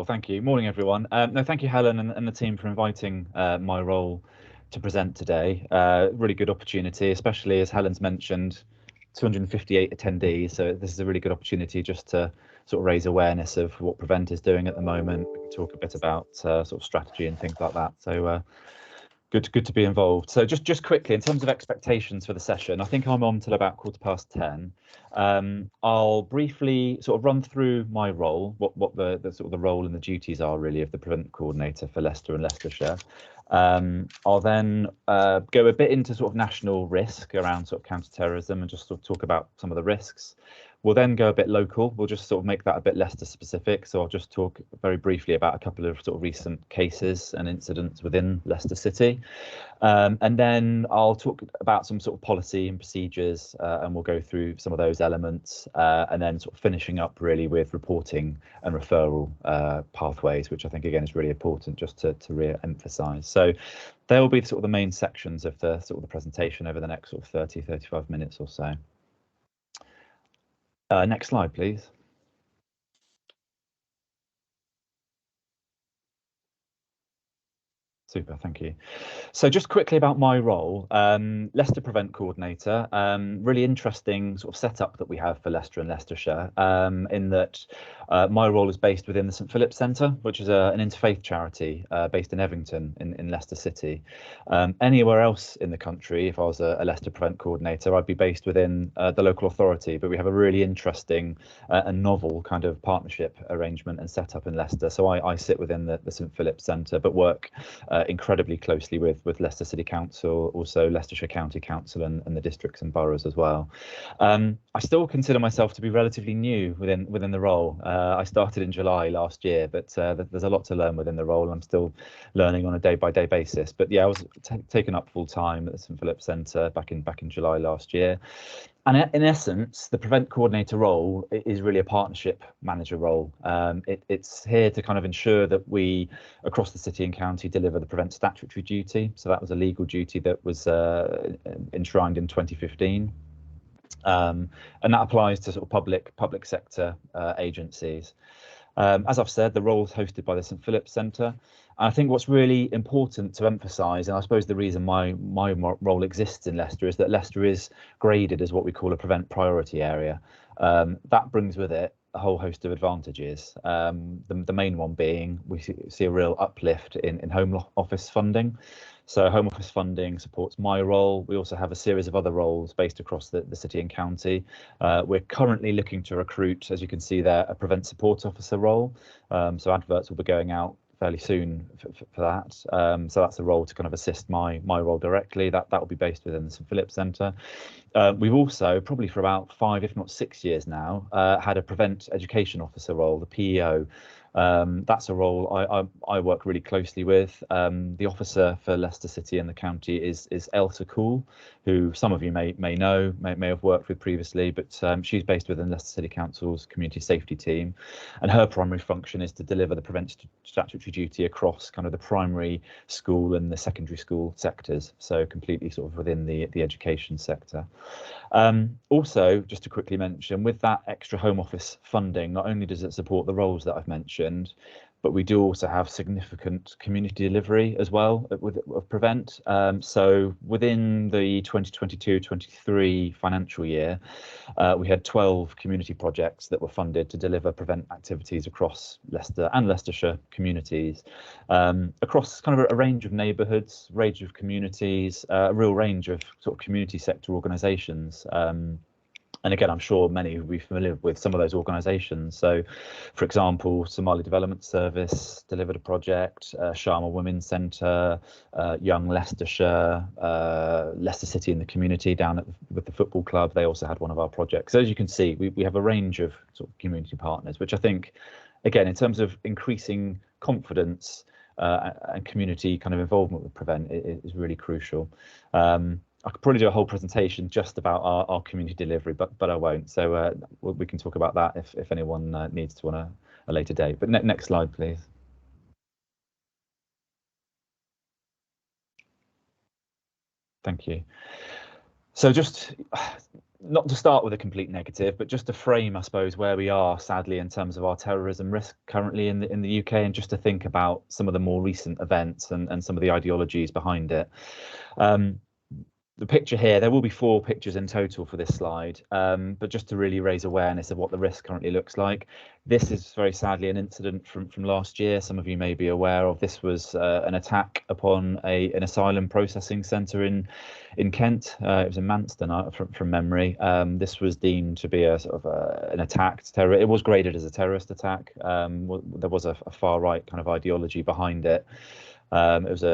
Well, thank you. Morning, everyone. No, thank you, Helen and the team for inviting my role to present today. Really good opportunity, especially as Helen's mentioned, 258 attendees. So this is a really good opportunity just to sort of raise awareness of what Prevent is doing at the moment. We can talk a bit about sort of strategy and things like that. So good to be involved. So just quickly, in terms of expectations for the session, I think I'm on till about 10:15. I'll briefly sort of run through my role, what the sort of the role and the duties are really of the Prevent coordinator for Leicester and Leicestershire. I'll then go a bit into sort of national risk around sort of counter-terrorism and just sort of talk about some of the risks. We'll then go a bit local. We'll just sort of make that a bit Leicester specific. So I'll just talk very briefly about a couple of sort of recent cases and incidents within Leicester City. And then I'll talk about some sort of policy and procedures, and we'll go through some of those elements, and then sort of finishing up really with reporting and referral pathways, which I think again is really important just to re-emphasize. So they will be sort of the main sections of the sort of the presentation over the next sort of 35 minutes or so. Next slide, please. Super, thank you. So just quickly about my role, Leicester Prevent Coordinator, really interesting sort of setup that we have for Leicester and Leicestershire, in that my role is based within the St Philip's Centre, which is an interfaith charity based in Evington in Leicester City. Anywhere else in the country, if I was a Leicester Prevent Coordinator, I'd be based within the local authority, but we have a really interesting and novel kind of partnership arrangement and setup in Leicester. So I sit within the St Philip's Centre, but work incredibly closely with Leicester City Council, also Leicestershire County Council and the districts and boroughs as well. I still consider myself to be relatively new within the role. I started in July last year, but there's a lot to learn within the role. I'm still learning on a day-by-day basis. But yeah, I was taken up full time at the St Philip's Centre back in July last year. And in essence, the Prevent coordinator role is really a partnership manager role. It's here to kind of ensure that we, across the city and county, deliver the Prevent statutory duty. So that was a legal duty that was enshrined in 2015. And that applies to sort of public sector agencies. As I've said, the role is hosted by the St Philip's Centre. And I think what's really important to emphasise, and I suppose the reason my role exists in Leicester, is that Leicester is graded as what we call a Prevent priority area. That brings with it a whole host of advantages. The main one being we see a real uplift in Home Office funding. So Home Office funding supports my role. We also have a series of other roles based across the city and county. We're currently looking to recruit, as you can see there, a Prevent support officer role. So adverts will be going out fairly soon for that. So that's a role to kind of assist my role directly. That will be based within the St Philip's Centre. We've also, probably for about 5, if not 6 years now, had a Prevent education officer role, the PEO. That's a role I work really closely with. The officer for Leicester City and the county is Elsa Cool, who some of you may know, may have worked with previously, but she's based within Leicester City Council's community safety team, and her primary function is to deliver the Prevent statutory duty across kind of the primary school and the secondary school sectors, so completely sort of within the education sector. Also, just to quickly mention, with that extra Home Office funding, not only does it support the roles that I've mentioned, but we do also have significant community delivery as well with Prevent. So within the 2022-23 financial year, we had 12 community projects that were funded to deliver Prevent activities across Leicester and Leicestershire communities, across kind of a range of neighbourhoods, range of communities, a real range of sort of community sector organisations. And again, I'm sure many will be familiar with some of those organisations. So, for example, Somali Development Service delivered a project, Sharma Women's Centre, Young Leicestershire, Leicester City in the Community down with the football club. They also had one of our projects. So as you can see, we have a range of sort of community partners, which I think, again, in terms of increasing confidence and community kind of involvement with Prevent is really crucial. I could probably do a whole presentation just about our community delivery, but I won't. So we can talk about that if anyone needs to on a later date. But next slide, please. Thank you. So just not to start with a complete negative, but just to frame, I suppose, where we are, sadly, in terms of our terrorism risk currently in the UK, and just to think about some of the more recent events and some of the ideologies behind it. The picture here, there will be 4 pictures in total for this slide, but just to really raise awareness of what the risk currently looks like. This is very sadly an incident from last year. Some of you may be aware of. This was an attack upon an asylum processing centre in Kent. It was in Manston, from memory. This was deemed to be a sort of an attack. It was graded as a terrorist attack. There was a far right kind of ideology behind it. It was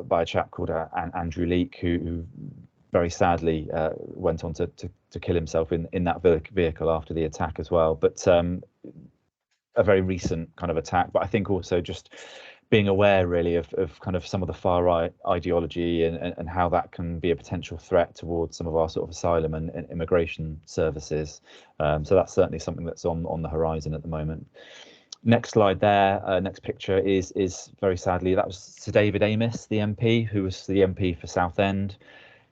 by a chap called Andrew Leake, who very sadly went on to kill himself in that vehicle after the attack as well. But a very recent kind of attack. But I think also just being aware really of kind of some of the far right ideology and how that can be a potential threat towards some of our sort of asylum and immigration services. So that's certainly something that's on the horizon at the moment. Next slide there, next picture is very sadly, that was Sir David Amess, the MP, who was the MP for Southend.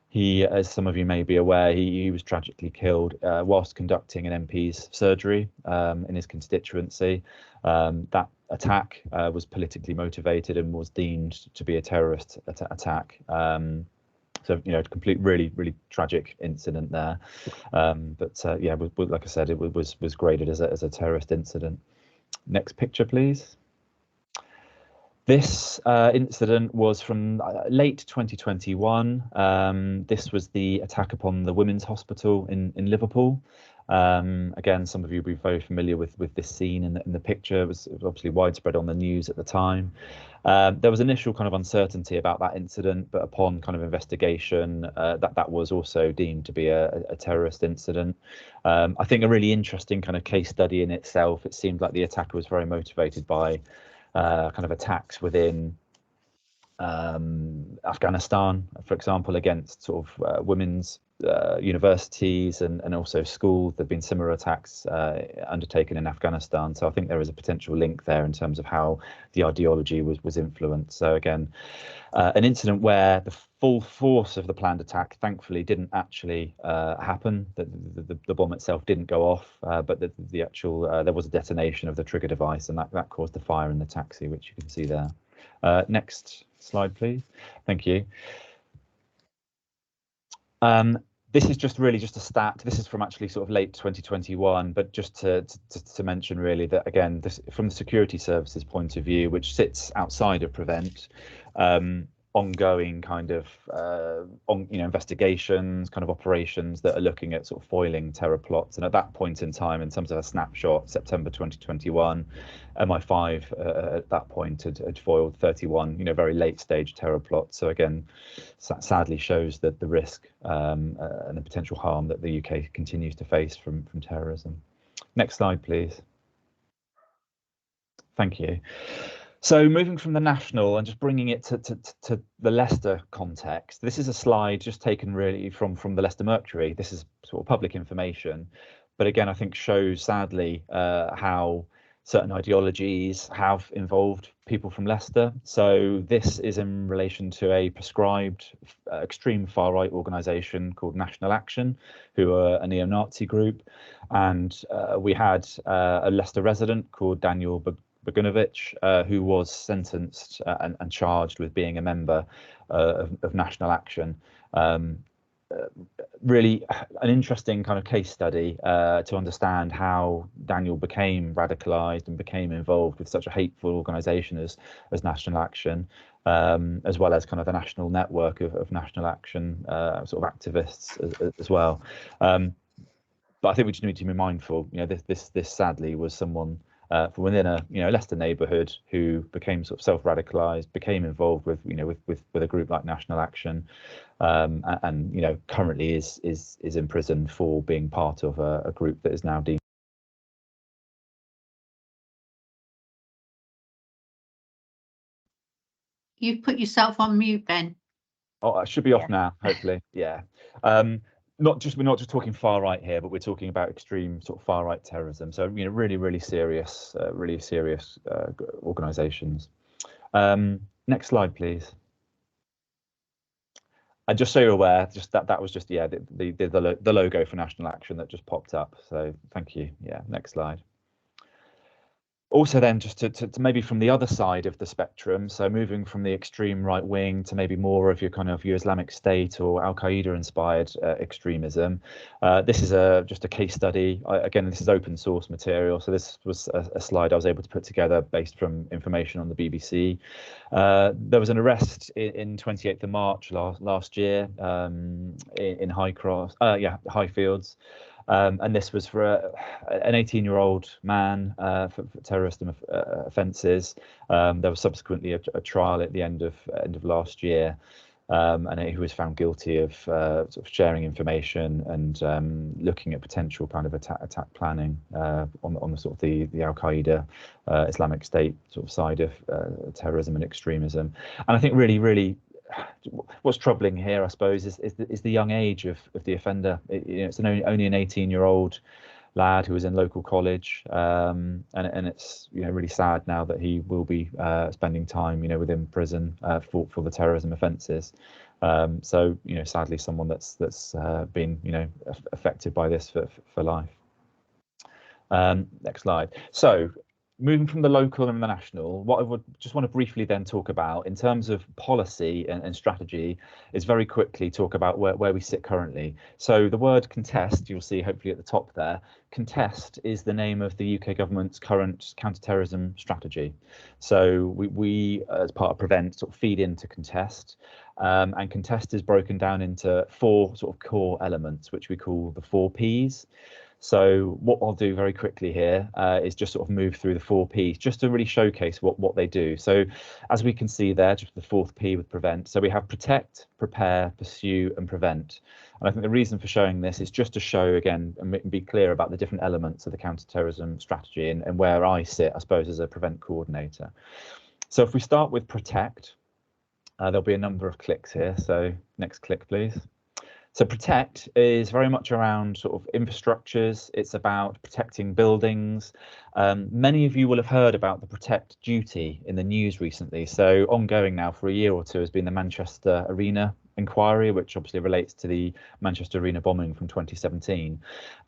He, as some of you may be aware, he was tragically killed whilst conducting an MP's surgery in his constituency. That attack was politically motivated and was deemed to be a terrorist attack. So, you know, really tragic incident there. But yeah, like I said, it was graded as a terrorist incident. Next picture, please. This incident was from late 2021. This was the attack upon the Women's Hospital in Liverpool. Again, some of you will be very familiar with this scene in the picture. It was obviously widespread on the news at the time. There was initial kind of uncertainty about that incident, but upon kind of investigation, that was also deemed to be a terrorist incident. I think a really interesting kind of case study in itself. It seemed like the attacker was very motivated by kind of attacks within Afghanistan, for example, against sort of women's universities and also schools. There have been similar attacks undertaken in Afghanistan. So I think there is a potential link there in terms of how the ideology was influenced. So again, an incident where the full force of the planned attack thankfully didn't actually happen. The bomb itself didn't go off, but the actual there was a detonation of the trigger device, and that caused the fire in the taxi, which you can see there. Next slide, please. Thank you. This is just really just a stat. This is from actually sort of late 2021, but just to mention really that again, this from the security services point of view, which sits outside of Prevent, ongoing kind of investigations, kind of operations that are looking at sort of foiling terror plots. And at that point in time, in terms of a snapshot, September 2021, MI5 at that point had foiled 31, very late stage terror plots. So again, sadly shows that the risk and the potential harm that the UK continues to face from terrorism. Next slide, please. Thank you. So moving from the national and just bringing it to the Leicester context, this is a slide just taken really from the Leicester Mercury. This is sort of public information, but again, I think shows sadly how certain ideologies have involved people from Leicester. So this is in relation to a prescribed extreme far right organisation called National Action, who are a neo-Nazi group, and we had a Leicester resident called Daniel Bogunovic, who was sentenced and charged with being a member of National Action. Really an interesting kind of case study to understand how Daniel became radicalized and became involved with such a hateful organisation as National Action, as well as kind of the national network of National Action sort of activists as well. But I think we just need to be mindful. This sadly was someone from within a Leicester neighbourhood who became sort of self-radicalised, became involved with with a group like National Action, and currently is in prison for being part of a group that is now deemed. You've put yourself on mute, Ben. Oh, I should be off now, hopefully. Yeah. We're not just talking far right here, but we're talking about extreme sort of far right terrorism. So really serious organisations. Next slide, please. And just so you're aware, just that was just, yeah, the logo for National Action that just popped up. So thank you. Yeah, next slide. Also then, just to maybe from the other side of the spectrum, so moving from the extreme right wing to maybe more of your kind of your Islamic State or Al-Qaeda inspired extremism. This is just a case study. Again, this is open source material, so this was a slide I was able to put together based from information on the BBC. There was an arrest in 28th of March last year in Highfields. And this was for an 18-year-old man for terrorist offences. There was subsequently a trial at the end of last year, and he was found guilty of sort of sharing information and looking at potential kind of attack planning on the sort of the Al-Qaeda Islamic State sort of side of terrorism and extremism. And I think really what's troubling here, I suppose, is the young age of the offender. It's only an 18-year-old lad who was in local college, and it's really sad now that he will be spending time within prison for the terrorism offences. So sadly, someone that's been affected by this for life. Next slide. So, moving from the local and the national, what I would just want to briefly then talk about in terms of policy and strategy is very quickly talk about where we sit currently. So the word contest, you'll see hopefully at the top there, contest is the name of the UK government's current counter-terrorism strategy. So we as part of Prevent sort of feed into contest, and contest is broken down into 4 sort of core elements, which we call the 4 Ps. So what I'll do very quickly here is just sort of move through the 4 Ps just to really showcase what they do. So as we can see there, just the 4th P with Prevent. So we have protect, prepare, pursue and prevent. And I think the reason for showing this is just to show again and be clear about the different elements of the counter-terrorism strategy and where I sit, I suppose, as a Prevent coordinator. So if we start with protect, there'll be a number of clicks here. So next click, please. So protect is very much around sort of infrastructures. It's about protecting buildings. Many of you will have heard about the protect duty in the news recently. So ongoing now for a year or two has been the Manchester Arena inquiry, which obviously relates to the Manchester Arena bombing from 2017.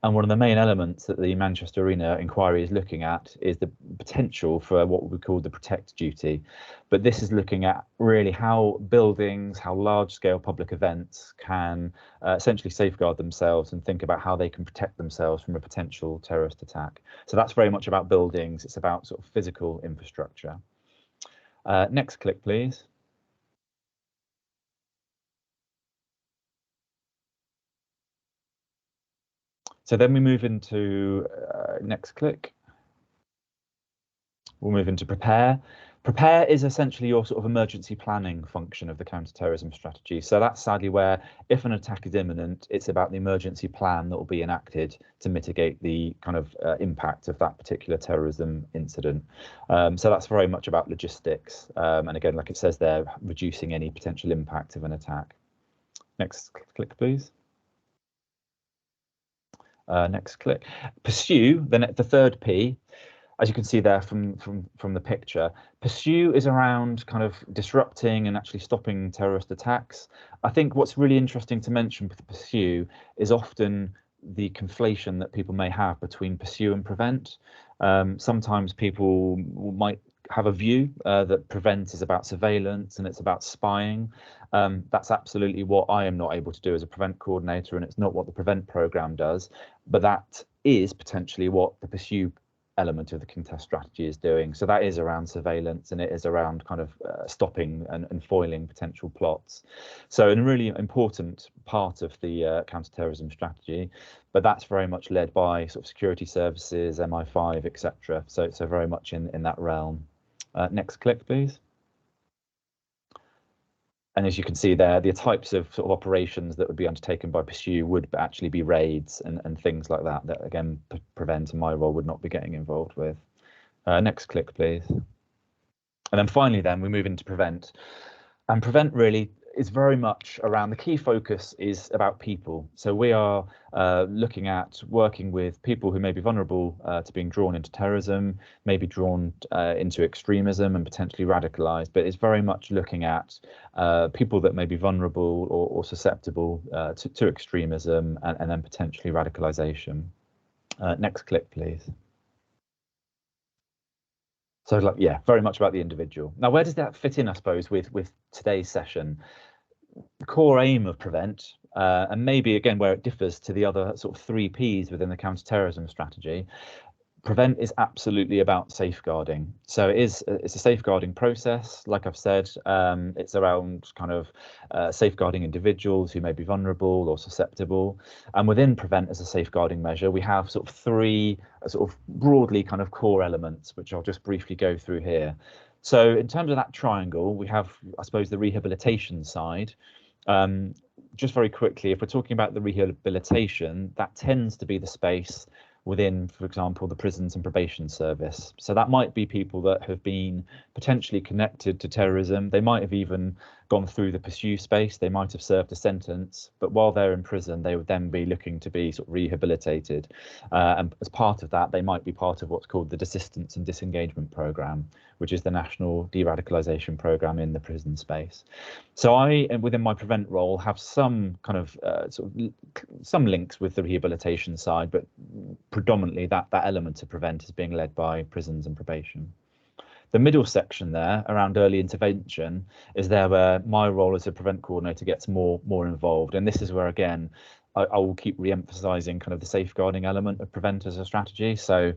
And one of the main elements that the Manchester Arena inquiry is looking at is the potential for what we call the protect duty. But this is looking at really how buildings, how large scale public events can essentially safeguard themselves and think about how they can protect themselves from a potential terrorist attack. So that's very much about buildings. It's about sort of physical infrastructure. Next click, please. So then we move into next click. We'll move into prepare. Prepare is essentially your sort of emergency planning function of the counter-terrorism strategy. So that's sadly where, if an attack is imminent, it's about the emergency plan that will be enacted to mitigate the kind of impact of that particular terrorism incident. So that's very much about logistics. And again, like it says there, reducing any potential impact of an attack. Next click, please. Next click. Pursue, the 3rd P. As you can see there from the picture, pursue is around kind of disrupting and actually stopping terrorist attacks. I think what's really interesting to mention with pursue is often the conflation that people may have between pursue and prevent. Sometimes people might have a view that prevent is about surveillance and it's about spying. That's absolutely what I am not able to do as a prevent coordinator, and it's not what the prevent program does, but that is potentially what the pursue element of the contest strategy is doing. So that is around surveillance, and it is around kind of stopping and foiling potential plots. So a really important part of the counter-terrorism strategy, but that's very much led by sort of security services, MI5, etc. So very much in that realm. Next click, please. And as you can see there, the types of sort of operations that would be undertaken by Pursue would actually be raids and things like that, that again, Prevent and my role would not be getting involved with. Next click, please. And then finally, then we move into Prevent. And Prevent really is very much around, the key focus is about people. So we are looking at working with people who may be vulnerable to being drawn into terrorism, maybe drawn into extremism and potentially radicalized, but it's very much looking at people that may be vulnerable or susceptible to extremism and then potentially radicalization. Next clip, please. So like, yeah, very much about the individual. Now, where does that fit in, I suppose, with today's session? The core aim of PREVENT, and maybe again where it differs to the other sort of 3 Ps within the counter-terrorism strategy, PREVENT is absolutely about safeguarding. So it's a safeguarding process. Like I've said, it's around kind of safeguarding individuals who may be vulnerable or susceptible. And within PREVENT as a safeguarding measure, we have sort of 3 sort of broadly kind of core elements, which I'll just briefly go through here. So in terms of that triangle, we have, I suppose, the rehabilitation side. Just very quickly, if we're talking about the rehabilitation, that tends to be the space within, for example, the prisons and probation service. So that might be people that have been potentially connected to terrorism. They might have even gone through the pursue space. They might have served a sentence, but while they're in prison, they would then be looking to be sort of rehabilitated. And as part of that, they might be part of what's called the Desistance and Disengagement Programme, which is the national de-radicalisation programme in the prison space. So I, within my PREVENT role, have some kind of some links with the rehabilitation side, but predominantly that element of PREVENT is being led by prisons and probation. The middle section there around early intervention is there where my role as a PREVENT coordinator gets more involved, and this is where again I will keep re-emphasising kind of the safeguarding element of PREVENT as a strategy. So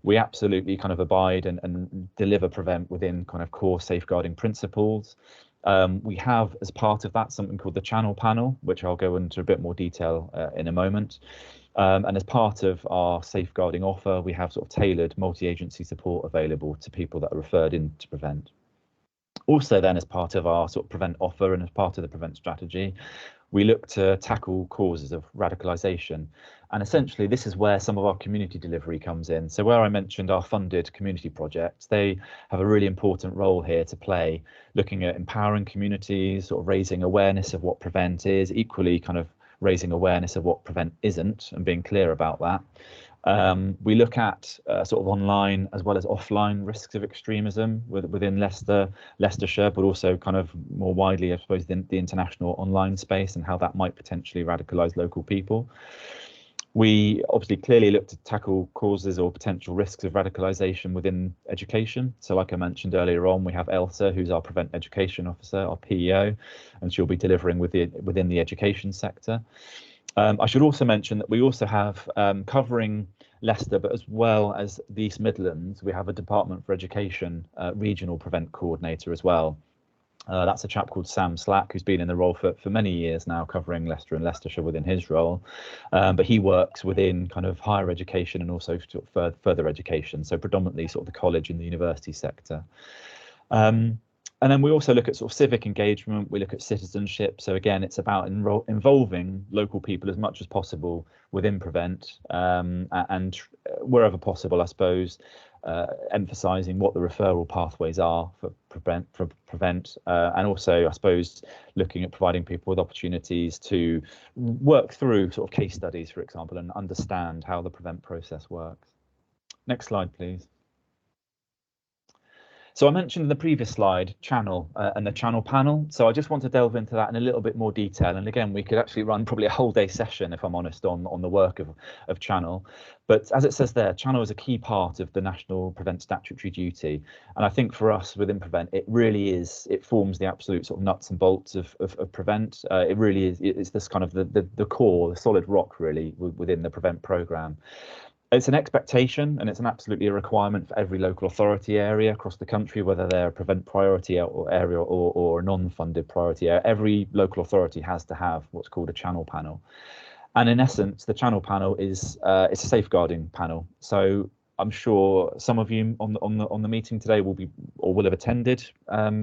we absolutely kind of abide and deliver PREVENT within kind of core safeguarding principles. We have, as part of that, something called the Channel Panel, which I'll go into a bit more detail in a moment. And as part of our safeguarding offer, we have sort of tailored multi-agency support available to people that are referred into PREVENT. Also then, as part of our sort of PREVENT offer and as part of the PREVENT strategy, we look to tackle causes of radicalisation. And essentially, this is where some of our community delivery comes in. So where I mentioned our funded community projects, they have a really important role here to play, looking at empowering communities, sort of raising awareness of what PREVENT is, equally kind of raising awareness of what PREVENT isn't and being clear about that. We look at sort of online as well as offline risks of extremism within Leicestershire, but also kind of more widely, I suppose, the international online space and how that might potentially radicalise local people. We obviously clearly look to tackle causes or potential risks of radicalisation within education. So like I mentioned earlier on, we have Elsa, who's our PREVENT Education Officer, our PEO, and she'll be delivering within the education sector. I should also mention that we also have covering Leicester, but as well as the East Midlands, we have a Department for Education regional PREVENT coordinator as well. That's a chap called Sam Slack, who's been in the role for many years now, covering Leicester and Leicestershire within his role. But he works within kind of higher education and also sort of further education, so predominantly sort of the college and the university sector. And then we also look at sort of civic engagement, we look at citizenship. So again, it's about involving local people as much as possible within PREVENT, and wherever possible, I suppose, emphasising what the referral pathways are for PREVENT, and also, I suppose, looking at providing people with opportunities to work through sort of case studies, for example, and understand how the PREVENT process works. Next slide, please. So I mentioned in the previous slide Channel and the Channel Panel. So I just want to delve into that in a little bit more detail. And again, we could actually run probably a whole day session, if I'm honest, on the work of Channel. But as it says there, Channel is a key part of the National PREVENT statutory duty. And I think for us within PREVENT, it really is, it forms the absolute sort of nuts and bolts of PREVENT. It really is, it's this kind of the core, the solid rock really within the PREVENT programme. It's an expectation and it's an absolutely a requirement for every local authority area across the country, whether they're a PREVENT priority area or a non-funded priority area. Every local authority has to have what's called a Channel Panel. And in essence, the Channel Panel is it's a safeguarding panel. So I'm sure some of you on the meeting today will be or will have attended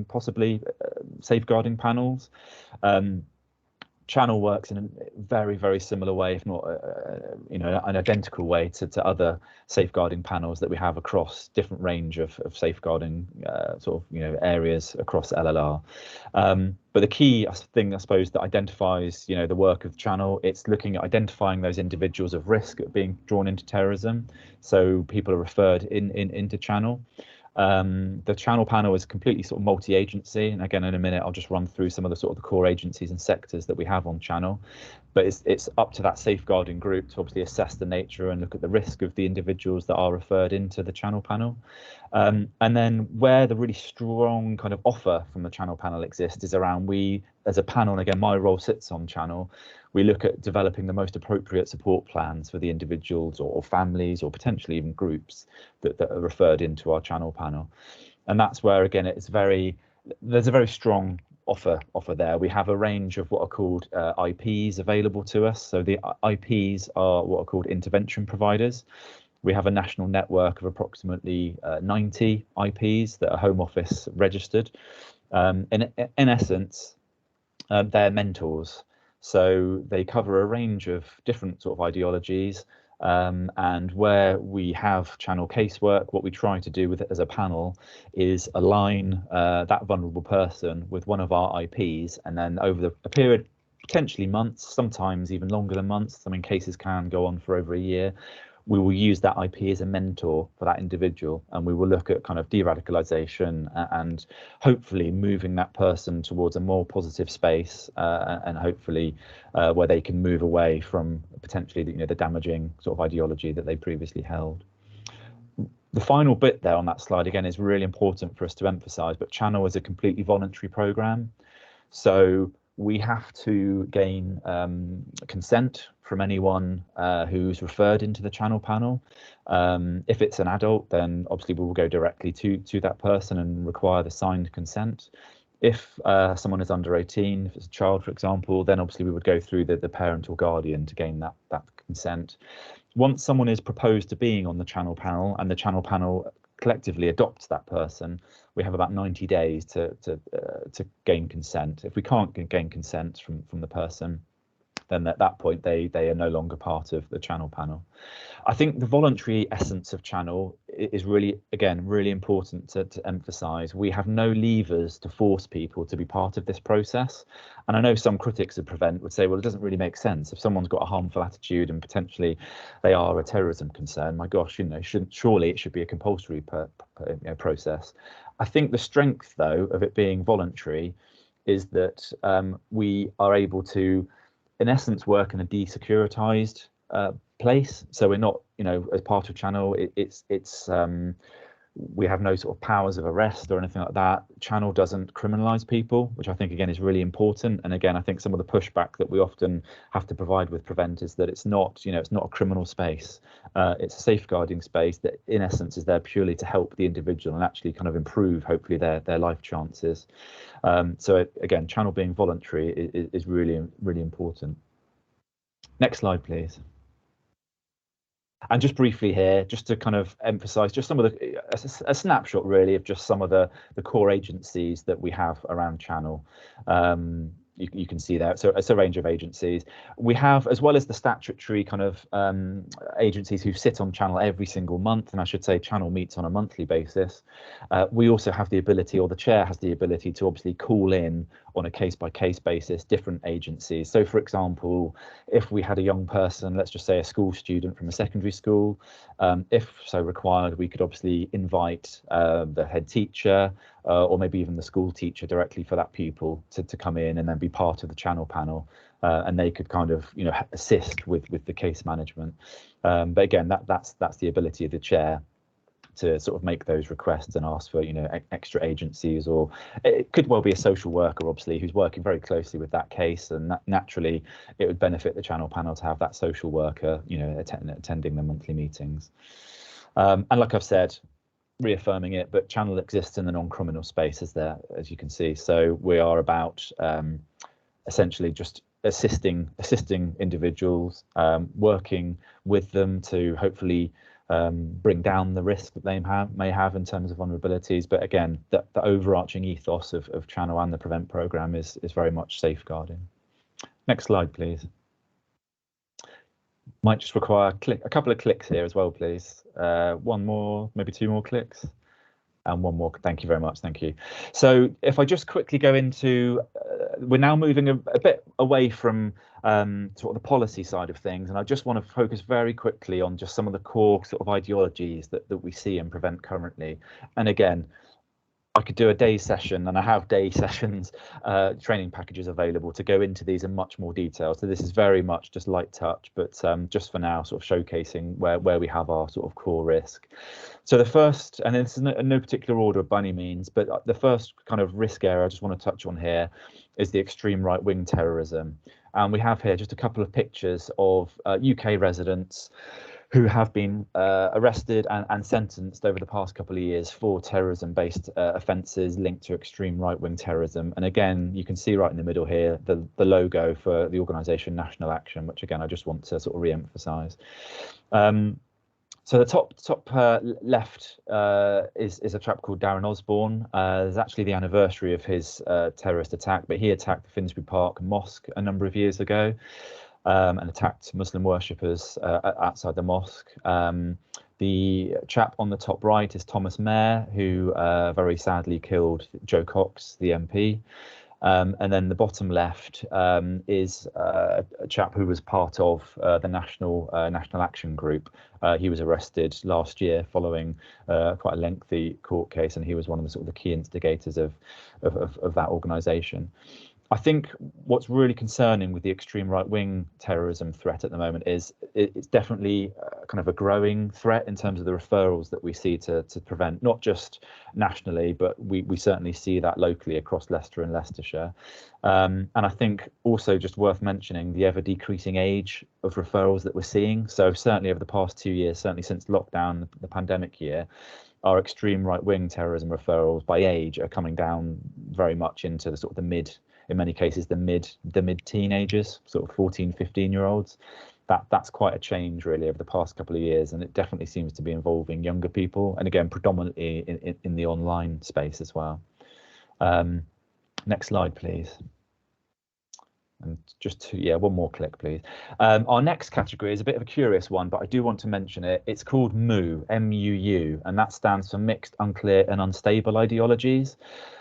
possibly safeguarding panels. Channel works in a very, very similar way, if not, an identical way to other safeguarding panels that we have across different range of safeguarding areas across LLR. But the key thing, I suppose, that identifies, the work of Channel, it's looking at identifying those individuals of risk of being drawn into terrorism. So people are referred into Channel. The Channel panel is completely sort of multi-agency, and again in a minute I'll just run through some of the sort of the core agencies and sectors that we have on Channel, but it's up to that safeguarding group to obviously assess the nature and look at the risk of the individuals that are referred into the Channel panel. And then where the really strong kind of offer from the Channel panel exists is around, we as a panel, and again my role sits on Channel, we look at developing the most appropriate support plans for the individuals or families or potentially even groups that are referred into our Channel panel. And that's where, again, there's a very strong offer there. We have a range of what are called IPs available to us. So the IPs are what are called intervention providers. We have a national network of approximately 90 IPs that are Home Office registered. In essence, they're mentors. So they cover a range of different sort of ideologies, and where we have Channel casework, what we try to do with it as a panel is align that vulnerable person with one of our IPs, and then over a period, potentially months, sometimes even longer than months, I mean cases can go on for over a year, we will use that IP as a mentor for that individual, and we will look at kind of de-radicalization and hopefully moving that person towards a more positive space, and hopefully where they can move away from potentially the damaging sort of ideology that they previously held. The final bit there on that slide, again, is really important for us to emphasize, but Channel is a completely voluntary program. So we have to gain consent from anyone who's referred into the Channel panel. If it's an adult, then obviously we will go directly to that person and require the signed consent. If someone is under 18, if it's a child, for example, then obviously we would go through the parent or guardian to gain that consent. Once someone is proposed to being on the Channel panel and the Channel panel collectively adopts that person, we have about 90 days to gain consent. If we can't gain consent from the person, then at that point they are no longer part of the Channel panel. I think the voluntary essence of Channel is really, again, really important to emphasize. We have no levers to force people to be part of this process. And I know some critics of Prevent would say, well, it doesn't really make sense. If someone's got a harmful attitude and potentially they are a terrorism concern, my gosh, surely it should be a compulsory process. I think the strength, though, of it being voluntary is that we are able to, in essence, work in a desecuritized place. So we're not, as part of Channel, we have no sort of powers of arrest or anything like that. Channel doesn't criminalize people, which I think, again, is really important. And again, I think some of the pushback that we often have to provide with Prevent is that it's not, it's not a criminal space. It's a safeguarding space that, in essence, is there purely to help the individual and actually kind of improve, hopefully, their life chances. So again, Channel being voluntary is really, really important. Next slide, please. And just briefly here, just to kind of emphasize just some of a snapshot really of just some of the core agencies that we have around Channel. You can see there, so it's a range of agencies. We have, as well as the statutory kind of agencies who sit on Channel every single month, and I should say Channel meets on a monthly basis. We also have the ability, or the chair has the ability, to obviously call in on a case-by-case basis different agencies. So for example, if we had a young person, let's just say a school student from a secondary school, if so required, we could obviously invite the head teacher or maybe even the school teacher directly for that pupil to come in and then be part of the Channel panel, and they could kind of assist with the case management. But again, that's the ability of the chair to sort of make those requests and ask for extra agencies, or it could well be a social worker obviously who's working very closely with that case, and naturally it would benefit the Channel panel to have that social worker attending the monthly meetings. And like I've said, reaffirming it, but Channel exists in the non-criminal space as you can see. So we are about essentially just assisting individuals, working with them to hopefully bring down the risk that they may have in terms of vulnerabilities. But again, the overarching ethos of Channel and the Prevent programme is very much safeguarding. Next slide, please. Might just require a couple of clicks here as well, please. One more, maybe two more clicks. And one more. Thank you very much. Thank you. So if I just quickly go into, we're now moving a bit away from sort of the policy side of things, and I just want to focus very quickly on just some of the core sort of ideologies that we see in Prevent currently. And again, I could do a day session, and I have day sessions, training packages available to go into these in much more detail. So this is very much just light touch, but just for now, sort of showcasing where we have our sort of core risk. So the first, and this is no particular order by any means, but the first kind of risk area I just want to touch on here is the extreme right-wing terrorism. And we have here just a couple of pictures of UK residents who have been arrested and sentenced over the past couple of years for terrorism-based offences linked to extreme right-wing terrorism. And again, you can see right in the middle here the logo for the organisation National Action, which again I just want to sort of re-emphasise. So the top left is a chap called Darren Osborne. There's actually the anniversary of his terrorist attack, but he attacked the Finsbury Park Mosque a number of years ago. And attacked Muslim worshippers outside the mosque. The chap on the top right is Thomas Mair, who very sadly killed Jo Cox, the MP. And then the bottom left is a chap who was part of the National Action Group. He was arrested last year following quite a lengthy court case, and he was one of the sort of the key instigators of that organisation. I think what's really concerning with the extreme right-wing terrorism threat at the moment is it's definitely kind of a growing threat in terms of the referrals that we see to Prevent, not just nationally, but we certainly see that locally across Leicester and Leicestershire. And I think also just worth mentioning the ever decreasing age of referrals that we're seeing. So certainly over the past 2 years, certainly since lockdown, the pandemic year, our extreme right-wing terrorism referrals by age are coming down very much into the sort of the mid, in many cases the mid teenagers, sort of 14-15-year-olds. That's quite a change really over the past couple of years, and it definitely seems to be involving younger people, and again predominantly in the online space as well. Next slide, please. And just one more click, please. Our next category is a bit of a curious one, but I do want to mention it. It's called MOU, M-U-U, and that stands for Mixed, Unclear and Unstable Ideologies.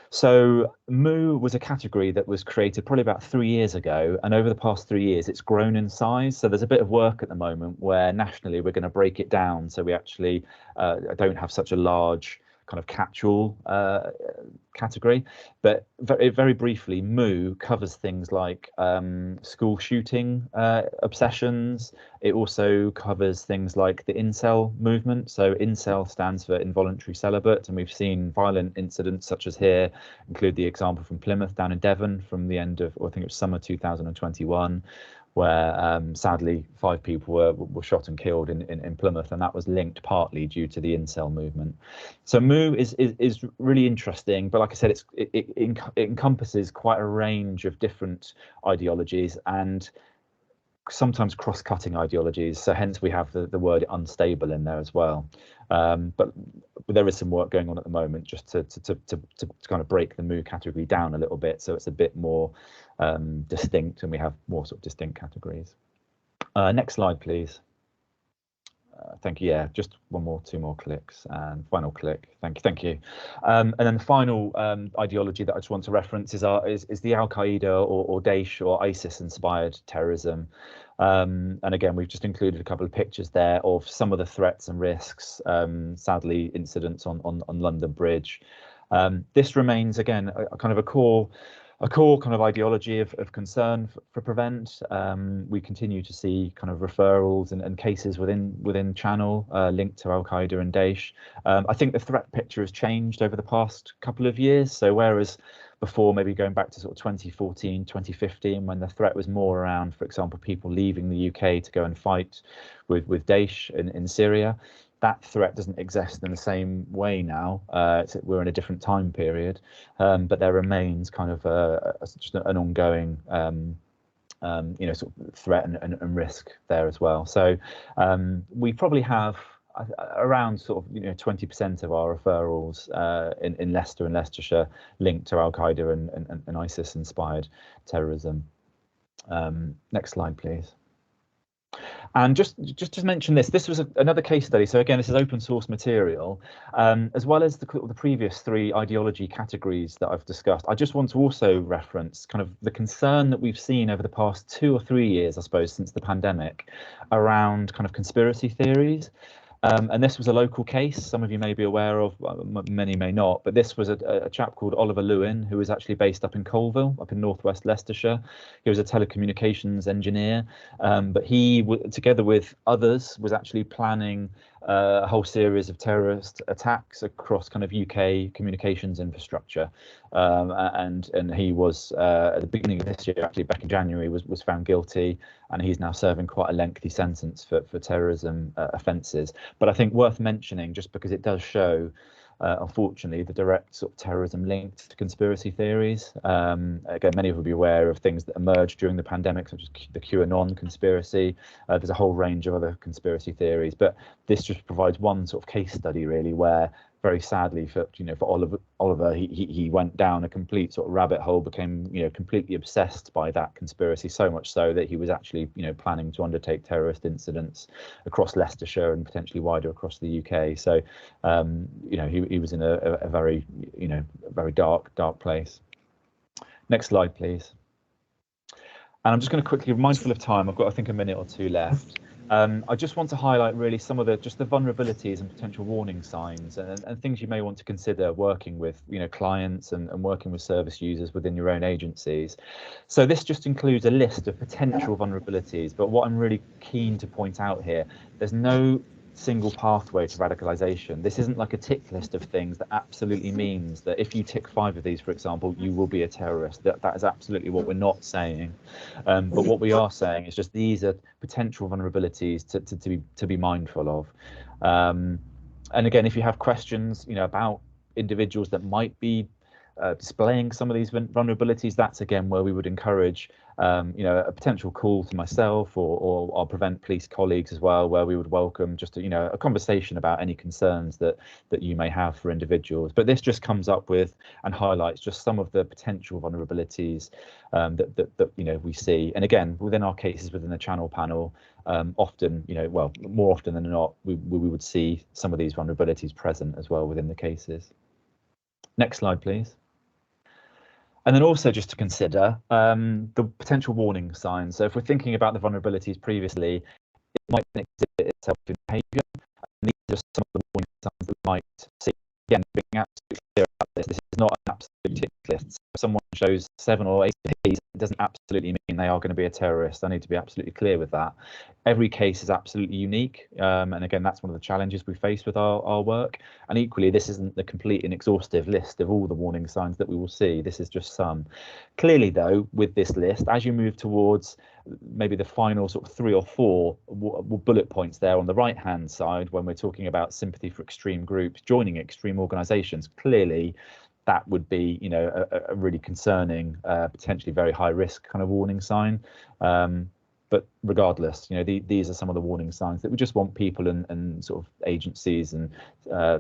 So MOU was a category that was created probably about 3 years ago, and over the past 3 years it's grown in size. So there's a bit of work at the moment where nationally we're going to break it down so we actually don't have such a large kind of catch-all category. But very briefly, MOU covers things like school shooting obsessions. It also covers things like the incel movement. So incel stands for involuntary celibate, and we've seen violent incidents such as here include the example from Plymouth down in Devon from the end of, or I think it was summer 2021, where sadly 5 people were shot and killed in Plymouth, and that was linked partly due to the incel movement. So MOU is really interesting, but like I said, it encompasses quite a range of different ideologies and sometimes cross-cutting ideologies. So hence we have the word unstable in there as well. But there is some work going on at the moment just to kind of break the MOU category down a little bit, so it's a bit more distinct, and we have more sort of distinct categories. Next slide, please. Thank you. Yeah, just two more clicks, and final click. Thank you. And then the final ideology that I just want to reference is the Al Qaeda or Daesh or ISIS inspired terrorism. And again, we've just included a couple of pictures there of some of the threats and risks. Sadly, incidents on London Bridge. This remains again a kind of a core kind of ideology of concern for Prevent. We continue to see kind of referrals and cases within Channel linked to Al Qaeda and Daesh. I think the threat picture has changed over the past couple of years. So whereas before, maybe going back to sort of 2014, 2015, when the threat was more around, for example, people leaving the UK to go and fight with Daesh in Syria, that threat doesn't exist in the same way now. We're in a different time period, but there remains kind of just an ongoing, sort of threat and risk there as well. So we probably have around sort of 20% of our referrals in Leicester and Leicestershire linked to Al Qaeda and ISIS inspired terrorism. Next slide, please. And just to mention this was another case study. So again, this is open source material, as well as the previous 3 ideology categories that I've discussed. I just want to also reference kind of the concern that we've seen over the past 2 or 3 years, I suppose, since the pandemic, around kind of conspiracy theories. And this was a local case, some of you may be aware of, many may not, but this was a chap called Oliver Lewin, who was actually based up in Coalville, up in northwest Leicestershire. He was a telecommunications engineer, but he, together with others, was actually planning a whole series of terrorist attacks across kind of UK communications infrastructure. And he was, at the beginning of this year, actually back in January, was found guilty, and he's now serving quite a lengthy sentence for terrorism offences. But I think worth mentioning, just because it does show, unfortunately, the direct sort of terrorism linked to conspiracy theories. Again, many of you will be aware of things that emerged during the pandemic, such as the QAnon conspiracy. There's a whole range of other conspiracy theories, but this just provides one sort of case study, really, where very sadly for Oliver, he went down a complete sort of rabbit hole, became completely obsessed by that conspiracy, so much so that he was actually planning to undertake terrorist incidents across Leicestershire and potentially wider across the UK. So he was in a very very dark place. Next slide, please. And I'm just going to quickly, mindful of time, I've got I think a minute or 2 left. I just want to highlight really some of the vulnerabilities and potential warning signs and things you may want to consider working with clients and working with service users within your own agencies. So this just includes a list of potential vulnerabilities, but what I'm really keen to point out here, there's no single pathway to radicalization. This isn't like a tick list of things that absolutely means that if you tick 5 of these, for example, you will be a terrorist. That is absolutely what we're not saying. But what we are saying is just these are potential vulnerabilities to be mindful of. And again, if you have questions about individuals that might be displaying some of these vulnerabilities, that's again where we would encourage a potential call to myself or our Prevent Police colleagues as well, where we would welcome just a conversation about any concerns that you may have for individuals. But this just comes up with and highlights just some of the potential vulnerabilities that we see. And again, within our cases within the channel panel, often more often than not, we would see some of these vulnerabilities present as well within the cases. Next slide, please. And then also just to consider the potential warning signs. So if we're thinking about the vulnerabilities previously, it might exhibit itself in behaviour. And these are some of the warning signs that we might see. Again, being absolutely clear about this is not an absolute tick list. So if someone shows 7 or 8 of these, it doesn't absolutely mean they are going to be a terrorist. I need to be absolutely clear with that. Every case is absolutely unique, and again, that's one of the challenges we face with our work. And equally, this isn't the complete and exhaustive list of all the warning signs that we will see. This is just some. Clearly, though, with this list, as you move towards maybe the final sort of 3 or 4 bullet points there on the right-hand side, when we're talking about sympathy for extreme groups, joining extreme organisations, clearly that would be a really concerning, potentially very high risk kind of warning sign. But regardless, these are some of the warning signs that we just want people and sort of agencies and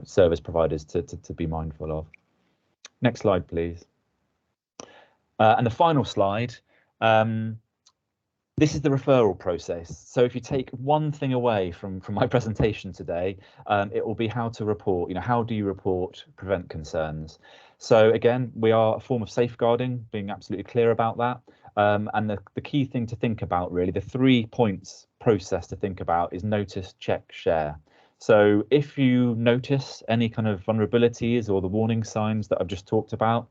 service providers to be mindful of. Next slide, please. And the final slide, this is the referral process. So if you take one thing away from my presentation today, it will be how to report. How do you report prevent concerns? So again, we are a form of safeguarding, being absolutely clear about that. And the key thing to think about, really, the 3 points process to think about is notice, check, share. So if you notice any kind of vulnerabilities or the warning signs that I've just talked about,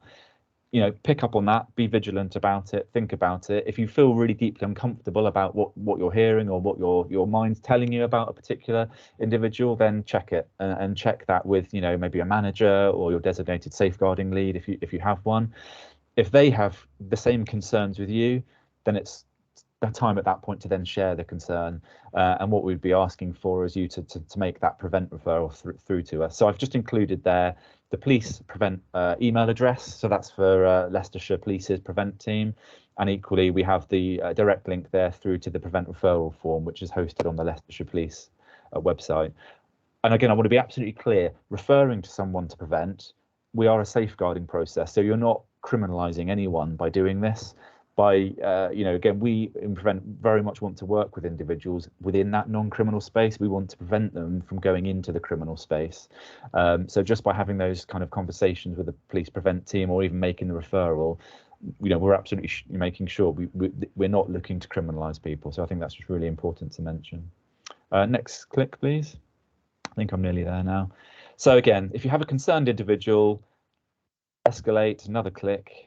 pick up on that, be vigilant about it, think about it. If you feel really deeply uncomfortable about what you're hearing or what your mind's telling you about a particular individual, then check it and check that with maybe a manager or your designated safeguarding lead if you have one. If they have the same concerns with you, then it's the time at that point to then share the concern. And what we'd be asking for is you to make that prevent referral through to us. So I've just included there the police prevent email address. So that's for Leicestershire Police's prevent team. And equally, we have the direct link there through to the prevent referral form, which is hosted on the Leicestershire Police website. And again, I want to be absolutely clear, referring to someone to prevent, we are a safeguarding process. So you're not criminalising anyone by doing this. by again, we in Prevent very much want to work with individuals within that non-criminal space. We want to prevent them from going into the criminal space. So just by having those kind of conversations with the police Prevent team, or even making the referral, we're absolutely making sure we're not looking to criminalize people. So I think that's just really important to mention. Next click, please. I think I'm nearly there now. So again, if you have a concerned individual, escalate, another click.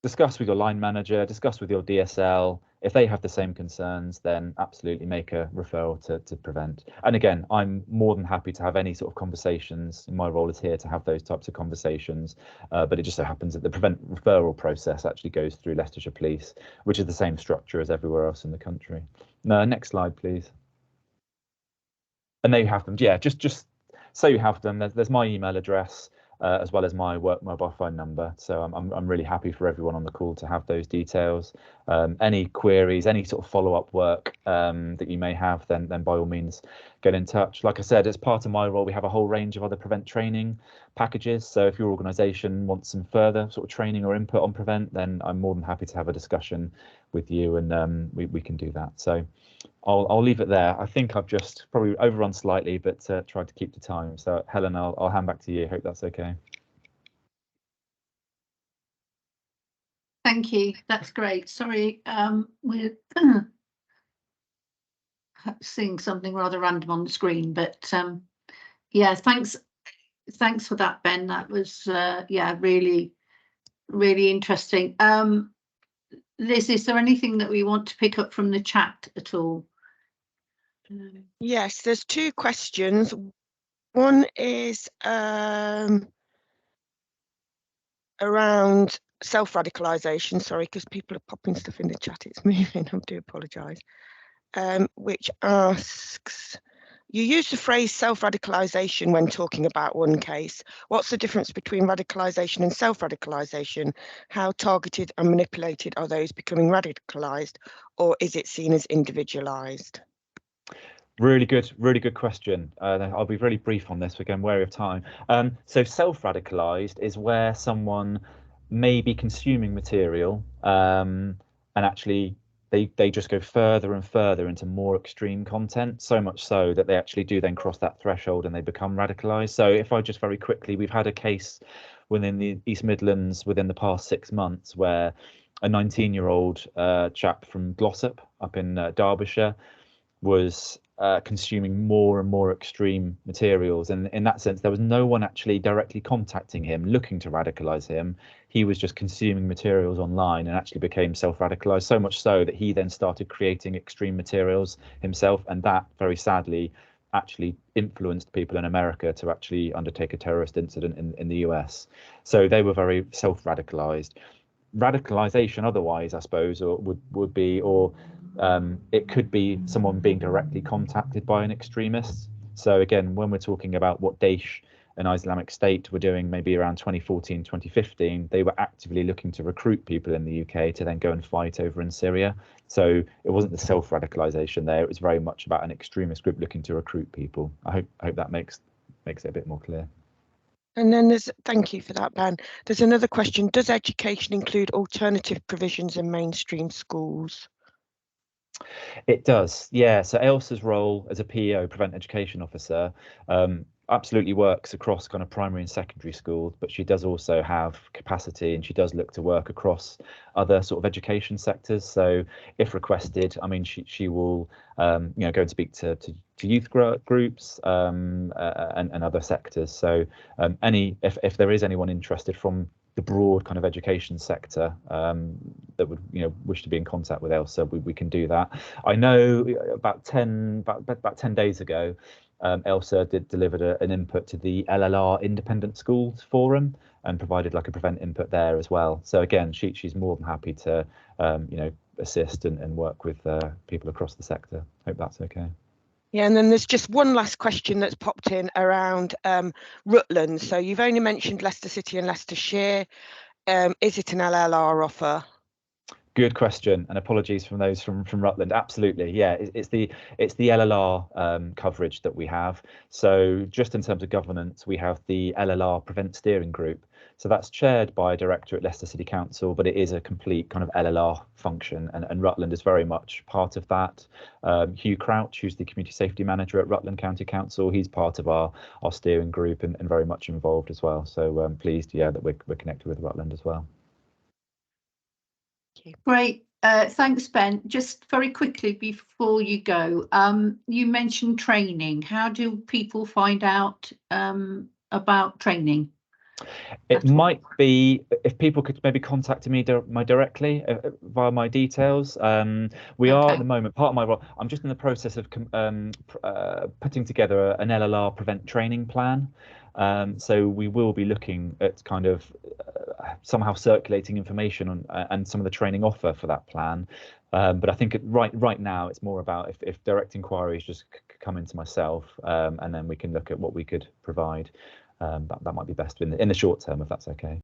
Discuss with your line manager, discuss with your DSL. If they have the same concerns, then absolutely make a referral to Prevent. And again, I'm more than happy to have any sort of conversations. My role is here to have those types of conversations, but it just so happens that the Prevent referral process actually goes through Leicestershire Police, which is the same structure as everywhere else in the country. No, next slide, please. And there you have them. Yeah, just so you have them. There's my email address. As well as my work mobile phone number. So I'm really happy for everyone on the call to have those details. Any queries, any sort of follow-up work that you may have, then by all means get in touch. Like I said, as part of my role, we have a whole range of other Prevent training packages. So if your organisation wants some further sort of training or input on Prevent, then I'm more than happy to have a discussion with you, and we can do that. So I'll leave it there. I think I've just probably overrun slightly, but tried to keep to time. So Helen, I'll hand back to you. Hope that's okay. Thank you. That's great. Sorry, we're seeing something rather random on the screen, but yeah, thanks for that, Ben. That was yeah, really interesting. Liz, is there anything that we want to pick up from the chat at all? Yes, there's two questions. One is around self-radicalisation. Sorry, because people are popping stuff in the chat. It's moving. I do apologise. Which asks, you use the phrase self-radicalisation when talking about one case. What's the difference between radicalisation and self-radicalisation? How targeted and manipulated are those becoming radicalised, or is it seen as individualised? Really good question. I'll be really brief on this. We're getting wary of time. So self-radicalised is where someone may be consuming material and actually they just go further and further into more extreme content, so much so that they actually do then cross that threshold and they become radicalised. So if I just very quickly, we've had a case within the East Midlands within the past 6 months where a 19-year-old chap from Glossop up in Derbyshire was consuming more and more extreme materials, and in that sense there was no one actually directly contacting him looking to radicalize him. He was just consuming materials online and actually became self-radicalized, so much so that he then started creating extreme materials himself, and that very sadly actually influenced people in America to actually undertake a terrorist incident in the US. So they were very self-radicalized. Radicalization otherwise, I suppose, or would be, or it could be someone being directly contacted by an extremist. So again, when we're talking about what Daesh and Islamic State were doing maybe around 2014, 2015, they were actively looking to recruit people in the UK to then go and fight over in Syria. So it wasn't the self-radicalization there, it was very much about an extremist group looking to recruit people. I hope that makes it a bit more clear. And then there's, thank you for that, Ben. There's another question. Does education include alternative provisions in mainstream schools? It does, yeah. So Ailsa's role as a PEO, Prevent Education Officer, absolutely works across kind of primary and secondary schools, but she does also have capacity and she does look to work across other sort of education sectors. So if requested, I mean, she will go and speak to youth groups and other sectors. So if there is anyone interested from the broad kind of education sector that would wish to be in contact with Ailsa, we can do that. I know about 10 days ago, Ailsa delivered an input to the LLR Independent Schools Forum and provided like a Prevent input there as well. So again, she's more than happy to assist and work with people across the sector. Hope that's okay. Yeah, and then there's just one last question that's popped in around Rutland. So you've only mentioned Leicester City and Leicestershire. Is it an LLR offer? Good question, and apologies from those from Rutland. Absolutely, yeah, it's the LLR coverage that we have. So just in terms of governance, we have the LLR Prevent Steering Group. So that's chaired by a director at Leicester City Council, but it is a complete kind of LLR function, and Rutland is very much part of that. Hugh Crouch, who's the Community Safety Manager at Rutland County Council, he's part of our steering group and very much involved as well. So pleased, yeah, that we're connected with Rutland as well. Great. Thanks, Ben. Just very quickly before you go, you mentioned training. How do people find out about training? It might be if people could maybe contact me directly via my details. We are at the moment, part of my role, I'm just in the process of putting together an LLR prevent training plan. So we will be looking at kind of somehow circulating information on and some of the training offer for that plan. But I think right now it's more about if direct inquiries just come into myself, and then we can look at what we could provide. That might be best in the short term, if that's okay.